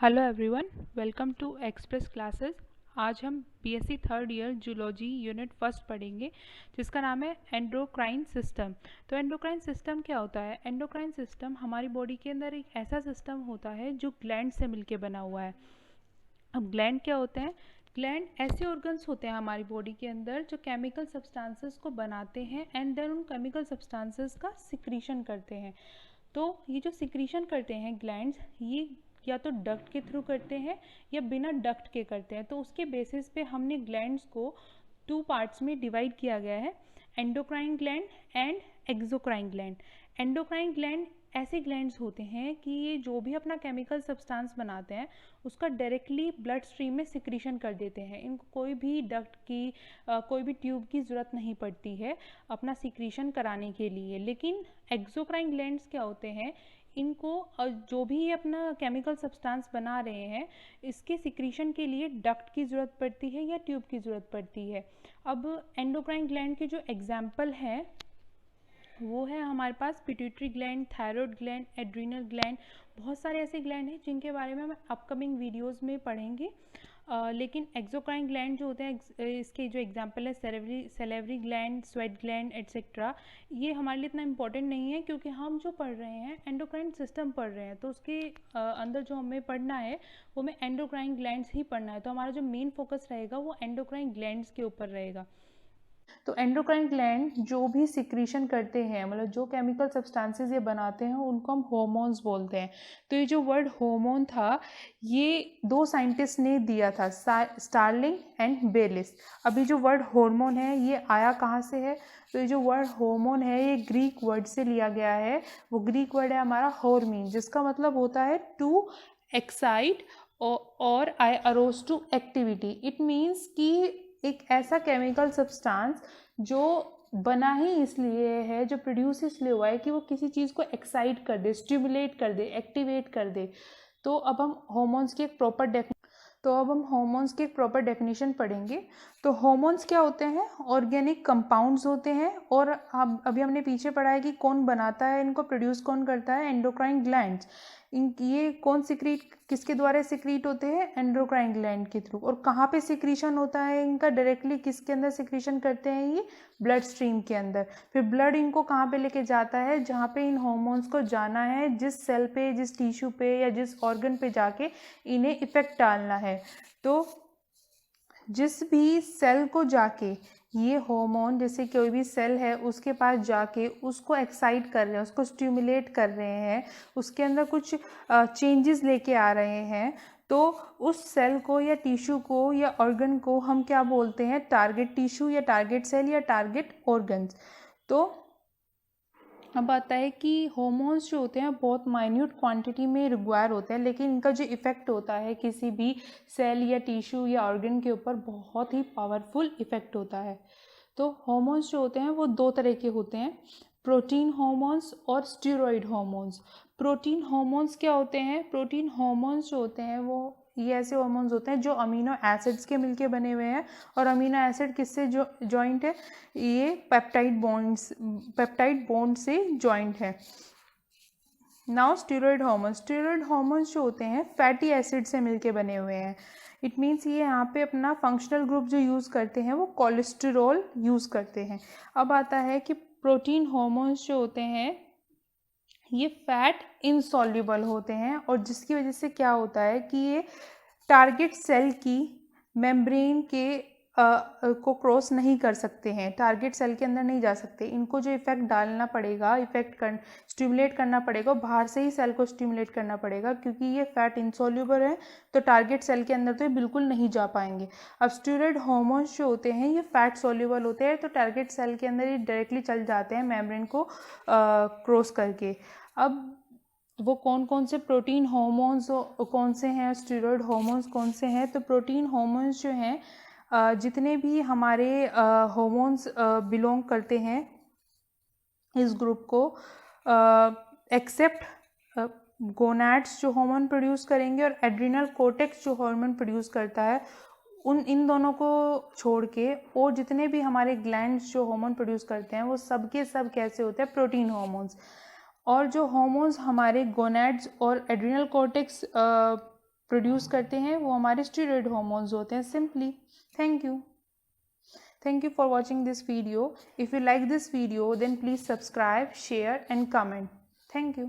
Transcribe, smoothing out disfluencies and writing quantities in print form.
Hello everyone, welcome to express classes. आज हम BSc third year zoology unit first पढ़ेंगे, जिसका नाम है एंडोक्राइन सिस्टम। तो एंडोक्राइन सिस्टम क्या होता है? एंडोक्राइन सिस्टम हमारी बॉडी के अंदर एक ऐसा सिस्टम होता है जो ग्लैंड से मिलके बना हुआ है। अब ग्लैंड क्या होते हैं? ग्लैंड ऐसे ऑर्गन्स होते हैं हमारी बॉडी के अंदर जो केमिकल सब्सटेंसेस को बनाते हैं एंड देन उन केमिकल सब्सटेंसेस का सिक्रीशन करते हैं। तो ये जो सिक्रीशन करते हैं ग्लैंड्स, ये या तो डक्ट के थ्रू करते हैं या बिना डक्ट के करते हैं। तो उसके बेसिस पे हमने ग्लैंड्स को टू पार्ट्स में डिवाइड किया गया है, endocrine gland and exocrine gland. Endocrine gland ऐसे ग्लैंड्स होते हैं कि ये जो भी अपना केमिकल सब्सटेंस बनाते हैं उसका डायरेक्टली ब्लड स्ट्रीम में सिक्रीशन कर देते हैं। इनको कोई भी डक्ट की कोई भी ट्यूब की ज़रूरत नहीं पड़ती है अपना सिक्रीशन कराने के लिए। लेकिन एक्सोक्राइन ग्लैंड्स क्या होते हैं, इनको जो भी अपना केमिकल सब्सटेंस बना रहे हैं इसके सिक्रीशन के लिए डक्ट की ज़रूरत पड़ती है या ट्यूब की ज़रूरत पड़ती है। अब एंडोक्राइन ग्लैंड के जो एग्जाम्पल हैं वो है हमारे पास pituitary gland, thyroid gland, adrenal gland. बहुत सारे ऐसे ग्लैंड हैं जिनके बारे में हम अपकमिंग वीडियोस में पढ़ेंगे। लेकिन एक्सोक्राइन ग्लैंड जो होते हैं, इसके जो एग्जांपल है salivary gland, sweat gland etcetera, ये हमारे लिए इतना इंपॉर्टेंट नहीं है क्योंकि हम जो पढ़ रहे हैं एंडोक्राइन सिस्टम पढ़ रहे हैं। तो उसके अंदर जो हमें पढ़ना है वो हमें एंडोक्राइन ग्लैंड्स ही पढ़ना है। तो हमारा जो मेन फोकस रहेगा वो एंडोक्राइन ग्लैंड्स के ऊपर रहेगा। तो एंडोक्राइन ग्लैंड जो भी सिक्रीशन करते हैं, मतलब जो केमिकल सब्सटेंसेस ये बनाते हैं, उनको हम हार्मोन्स बोलते हैं। तो ये जो वर्ड हार्मोन था ये दो साइंटिस्ट ने दिया था, स्टार्लिंग एंड बेलिस। अभी जो वर्ड हार्मोन है ये आया कहाँ से है? तो ये जो वर्ड हार्मोन है ये ग्रीक वर्ड से लिया गया है। वो ग्रीक वर्ड है हमारा हॉर्मीन, जिसका मतलब होता है टू एक्साइट और arouse to activity. It means कि एक ऐसा केमिकल सब्सटेंस जो बना ही इसलिए है, जो प्रोड्यूस इसलिए हुआ है कि वो किसी चीज़ को एक्साइट कर दे, स्टिमुलेट कर दे, एक्टिवेट कर दे। तो अब हम हार्मोन्स की एक प्रॉपर डेफिनेशन पढ़ेंगे। तो हार्मोन्स क्या होते हैं? ऑर्गेनिक कंपाउंड्स होते हैं। और अब अभी हमने पीछे पढ़ा है कि कौन बनाता है इनको, प्रोड्यूस कौन करता है? Endocrine glands. ये कौन सिक्रीट, किसके द्वारा सिक्रीट होते हैं? एंडोक्राइन ग्लैंड के थ्रू। और कहाँ पे सिक्रीशन होता है इनका? डायरेक्टली किसके अंदर सिक्रीशन करते हैं? ये ब्लड स्ट्रीम के अंदर। फिर ब्लड इनको कहाँ पे लेके जाता है? जहाँ पे इन हार्मोन्स को जाना है, जिस सेल पे, जिस टिश्यू पे या जिस ऑर्गन पे जाके इन्हें इफेक्ट डालना है। तो जिस भी सेल को जाके ये हार्मोन, जैसे कोई भी सेल है उसके पास जाके उसको एक्साइट कर रहे हैं, उसको स्टिमुलेट कर रहे हैं, उसके अंदर कुछ चेंजेस लेके आ रहे हैं, तो उस सेल को या टिश्यू को या ऑर्गन को हम क्या बोलते हैं? टारगेट टिश्यू या टारगेट सेल या टारगेट ऑर्गन्स। तो अब आता है कि हार्मोन्स जो होते हैं बहुत माइन्यूट क्वांटिटी में रिक्वायर होते हैं, लेकिन इनका जो इफ़ेक्ट होता है किसी भी सेल या टिश्यू या ऑर्गन के ऊपर बहुत ही पावरफुल इफ़ेक्ट होता है। तो हार्मोन्स जो होते हैं वो दो तरह के होते हैं, प्रोटीन हार्मोन्स और स्टेरॉइड हार्मोन्स। प्रोटीन हार्मोन्स क्या होते हैं? प्रोटीन हार्मोन्स जो होते हैं वो ये ऐसे हार्मोन्स होते हैं जो अमीनो एसिड्स के मिलके बने हुए हैं। और अमीनो एसिड किससे जॉइंट है? ये पेप्टाइड बॉन्ड से जॉइंट है। नाउ स्टेरॉइड हार्मोन्स जो होते हैं फैटी एसिड से मिलके बने हुए हैं। इट मीन्स ये यहाँ पे अपना फंक्शनल ग्रुप जो यूज़ करते हैं वो कोलेस्टेरॉल यूज़ करते हैं। अब आता है कि प्रोटीन हार्मोन्स जो होते हैं ये फैट इनसॉल्युबल होते हैं, और जिसकी वजह से क्या होता है कि ये टारगेट सेल की मेम्ब्रेन के को क्रॉस नहीं कर सकते हैं, टारगेट सेल के अंदर नहीं जा सकते। इनको जो इफेक्ट डालना पड़ेगा, स्टिमुलेट करना पड़ेगा, बाहर से ही सेल को स्टिमुलेट करना पड़ेगा, क्योंकि ये फैट इनसॉल्युबल है तो टारगेट सेल के अंदर तो ये बिल्कुल नहीं जा पाएंगे। अब स्टेरॉइड हार्मोन्स जो होते हैं ये फैट सॉल्युबल होते हैं, तो टारगेट सेल के अंदर ये डायरेक्टली चल जाते हैं मेम्ब्रेन को क्रॉस करके। अब वो कौन कौन से प्रोटीन हार्मोन्स कौन से हैं, स्टेरॉइड हार्मोन्स कौन से हैं? तो प्रोटीन हार्मोन्स जो हैं, जितने भी हमारे हार्मोन्स बिलोंग करते हैं इस ग्रुप को, एक्सेप्ट गोनैड्स जो हार्मोन प्रोड्यूस करेंगे और एड्रिनल कोर्टेक्स जो हार्मोन प्रोड्यूस करता है, इन दोनों को छोड़ के और जितने भी हमारे ग्लैंड्स जो हार्मोन प्रोड्यूस करते हैं वो सब के सब कैसे होते हैं? Protein hormones. और जो हार्मोन्स हमारे गोनैड्स और एड्रिनल कोर्टेक्स प्रोड्यूस करते हैं वो हमारे स्टीरॉयड हार्मोन्स होते हैं simply. Thank you for watching this video. If you like this video then please subscribe, share and comment. Thank you.